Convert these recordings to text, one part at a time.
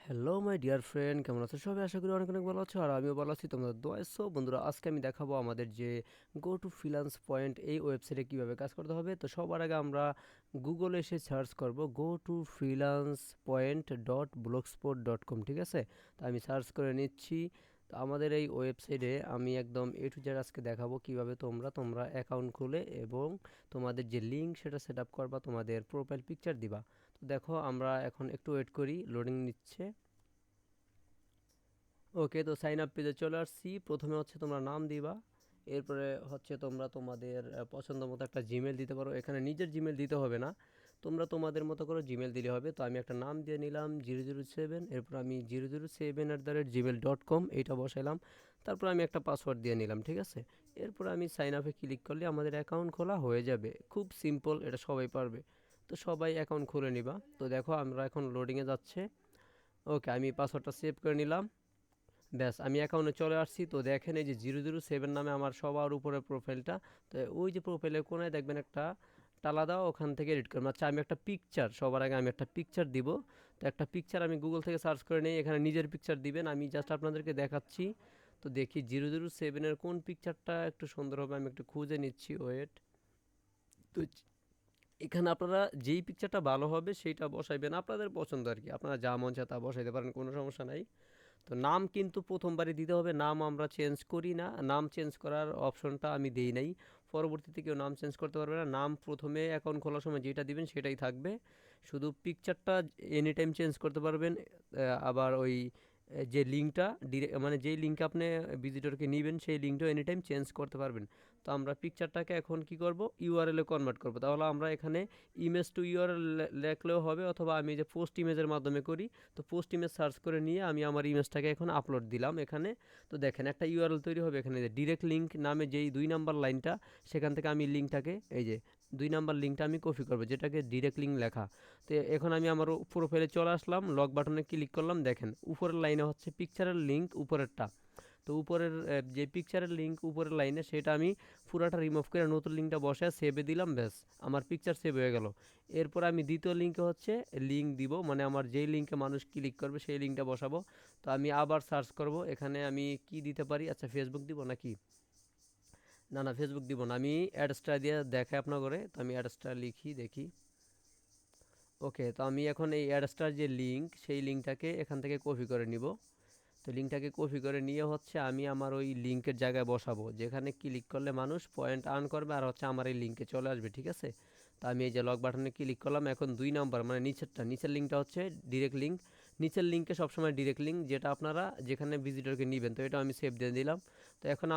Hello my dear friend, কেমন আছো সবাই? আশা করি অনেক অনেক ভালো আছো, আর আমিও ভালো আছি। তোমরা দোয়া সো বন্ধুরা, আজকে আমি দেখাবো আমাদের যে গো টু ফ্রিল্যান্স পয়েন্ট এই ওয়েবসাইটে কীভাবে কাজ করতে হবে। তো সবার আগে আমরা গুগলে এসে সার্চ করব go to freelance point dot blogspot dot com, ঠিক আছে? তো আমি সার্চ করে নিচ্ছি। তো আমাদের এই ওয়েবসাইটে আমি একদম এ টু জেড আজকে দেখাবো কীভাবে তোমরা অ্যাকাউন্ট খুলে এবং তোমাদের যে লিঙ্ক সেটা সেট আপ করবা, তোমাদের প্রোফাইল পিকচার দিবা। তো দেখো, আমরা এখন একটু ওয়েট করি, লোডিং নিচ্ছে। ওকে, তো সাইন আপ পেজে চলে আসছি। প্রথমে হচ্ছে তোমরা নাম দিবা, এরপরে হচ্ছে তোমরা তোমাদের পছন্দ মতো একটা জিমেল দিতে পারো। এখানে নিজের জিমেল দিতে হবে না, তোমরা তোমাদের মতো করে জিমেল দিলে হবে। তো আমি একটা নাম দিয়ে নিলাম 007, এরপর আমি 007@gmail.com এইটা বসাইলাম। তারপর আমি একটা পাসওয়ার্ড দিয়ে নিলাম, ঠিক আছে? এরপর আমি সাইন আপে ক্লিক করলে আমাদের অ্যাকাউন্ট খোলা হয়ে যাবে। খুব সিম্পল, এটা সবাই পারবে। তো সবাই অ্যাকাউন্ট খুলে নিবা। তো দেখো, আমরা এখন লোডিংয়ে যাচ্ছে। ওকে, আমি পাসওয়ার্ডটা সেভ করে নিলাম। ব্যাস, আমি অ্যাকাউন্টে চলে আসছি। তো দেখেন, এই যে 007 নামে আমার সবার উপরে প্রোফাইলটা। তো ওই যে প্রোফাইলের কোনায় দেখবেন একটা টালা দাও, ওখান থেকে এডিট করবেন। আচ্ছা, আমি একটা পিকচার, সবার আগে আমি একটা পিকচার দিব। তো একটা পিকচার আমি গুগল থেকে সার্চ করে নিই, এখানে নিজের পিকচার দিবেন। আমি জাস্ট আপনাদেরকে দেখাচ্ছি। তো দেখি 007-এর কোন পিকচারটা একটু সুন্দর হবে, আমি একটু খুঁজে নিচ্ছি, ওয়েট। তো এখানে আপনারা যেই পিকচারটা ভালো হবে সেইটা বসাইবেন, আপনাদের পছন্দ আর কি। আপনারা যা মন চায় তা বসাইতে পারেন, কোনো সমস্যা নাই। তো নাম কিন্তু প্রথমবারই দিতে হবে, নাম আমরা চেঞ্জ করি না। নাম চেঞ্জ করার অপশনটা আমি দেই নাই। পরবর্তীতে কেউ নাম চেঞ্জ করতে পারবে না। নাম প্রথমে অ্যাকাউন্ট খোলার সময় যেটা দিবেন সেটাই থাকবে। শুধু পিকচারটা এনি টাইম চেঞ্জ করতে পারবেন। আবার ওই যে লিঙ্কটা মানে যেই লিঙ্কে আপনি ভিজিটরকে নেবেন সেই লিঙ্কটাও এনি টাইম চেঞ্জ করতে পারবেন। তো আমরা পিকচারটাকে এখন কি করব, ইউআরএলে কনভার্ট করব। তাহলে আমরা এখানে ইমেজ টু ইউআরএল লেখলেও হবে, অথবা আমি যে পোস্ট ইমেজের মাধ্যমে করি। তো পোস্ট ইমেজ সার্চ করে নিয়ে আমি আমার ইমেজটাকে এখন আপলোড দিলাম এখানে। তো দেখেন, একটা ইউআরএল তৈরি হবে এখানে, যে ডিরেক্ট লিঙ্ক নামে যেই 2 নাম্বার লাইনটা, সেখান থেকে আমি লিঙ্কটাকে, এই যে 2 নাম্বার লিঙ্কটা আমি কপি করবো, যেটাকে ডিরেক্ট লিঙ্ক লেখা। তো এখন আমি আমার প্রোফাইলে চলে আসলাম, লক বাটনে ক্লিক করলাম। দেখেন, উপরের লাইনে হচ্ছে পিকচারের লিঙ্ক, উপরেরটা। তো উপরের যে পিকচারের লিঙ্ক উপরের লাইনে, সেটা আমি পুরাটা রিমুভ করে নতুন লিঙ্কটা বসে সেভে দিলাম। ব্যাস, আমার পিকচার সেভ হয়ে গেল। এরপর আমি দ্বিতীয় লিঙ্কে হচ্ছে লিঙ্ক দিব, মানে আমার যেই লিঙ্কে মানুষ ক্লিক করবে সেই লিঙ্কটা বসাবো। তো আমি আবার সার্চ করব, এখানে আমি কি দিতে পারি? আচ্ছা, ফেসবুক দিব নাকি? না না, ফেসবুক দিব না, আমি অ্যাডস্টার দিয়ে দেখাই আপনার করে। তো আমি অ্যাডস্টার লিখি, দেখি। ওকে, তো আমি এখন এই অ্যাডস্টার যে লিঙ্ক, সেই লিঙ্কটাকে এখান থেকে কপি করে নিব। তো লিঙ্কটাকে কপি করে নিয়ে হচ্ছে আমি আমার ওই লিঙ্কের জায়গায় বসাবো, যেখানে ক্লিক করলে মানুষ পয়েন্ট আর্ন করবে, আর হচ্ছে আমার এই লিঙ্কে চলে আসবে, ঠিক আছে? তো আমি এই যে লক বাটনে ক্লিক করলাম। এখন 2 নাম্বার মানে নিচের লিঙ্কটা হচ্ছে ডিরেক্ট লিঙ্ক। নিচের লিঙ্কে সবসময় ডিরেক্ট লিঙ্ক, যেটা আপনারা যেখানে ভিজিটরকে নেবেন। তো এটা আমি সেভ দিয়ে দিলাম। তো এখন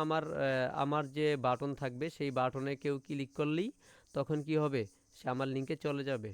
আমার যে বাটন থাকবে, সেই বাটনে কেউ ক্লিক করলেই তখন কি হবে, সে আমার লিঙ্কে চলে যাবে।